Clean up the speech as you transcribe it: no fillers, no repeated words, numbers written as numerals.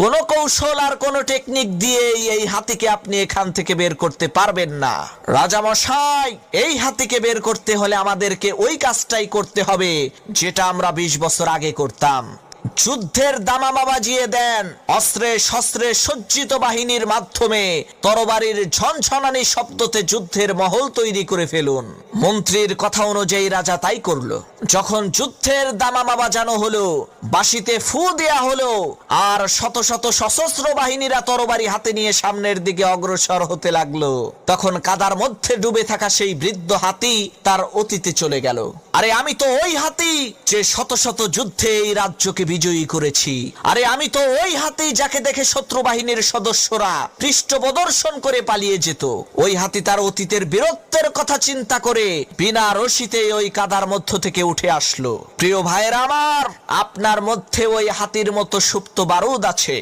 কোনো কৌশল আর কোনো টেকনিক দিয়ে এই হাতিকে আপনি এখান থেকে বের করতে পারবেন না। রাজামশাই, এই হাতিকে বের করতে হলে আমাদেরকে ওই কাজটাই করতে হবে যেটা আমরা 20 বছর আগে করতাম। যুদ্ধের দামামা বাজিয়ে দেন, অস্ত্রে শস্ত্রে সজ্জিত বাহিনীর মাধ্যমে তরবারির ঝনঝনানি শব্দতে যুদ্ধের মহল তৈরি করে ফেলুন। মন্ত্রীর কথা অনুযায়ী রাজা তাই করলো। যখন যুদ্ধের দামামা বাজানো হলো, বাঁশিতে ফু দেয়া হলো, আর শত শত সশস্ত্র বাহিনীরা তরবারি হাতে নিয়ে সামনের দিকে অগ্রসর হতে লাগলো, তখন কাদার মধ্যে ডুবে থাকা সেই বৃদ্ধ হাতি তার অতীতে চলে গেল। আরে আমি তো ওই হাতি যে শত শত যুদ্ধে এই রাজ্যকে বিজয়ী করেছি। আরে আমি তো ওই হাতি যাকে দেখে শত্রু বাহিনীর সদস্যরা পৃষ্ঠ প্রদর্শন করে পালিয়ে যেত। ওই হাতি তার অতীতের বীরত্বের কথা চিন্তা করে বিনা রশিতে ওই কাদার মধ্য থেকে উঠে আসলো। প্রিয় ভাইয়েরা আমার, আপনার মধ্যে ওই হাতির মতো সুপ্ত বারুদ আছে।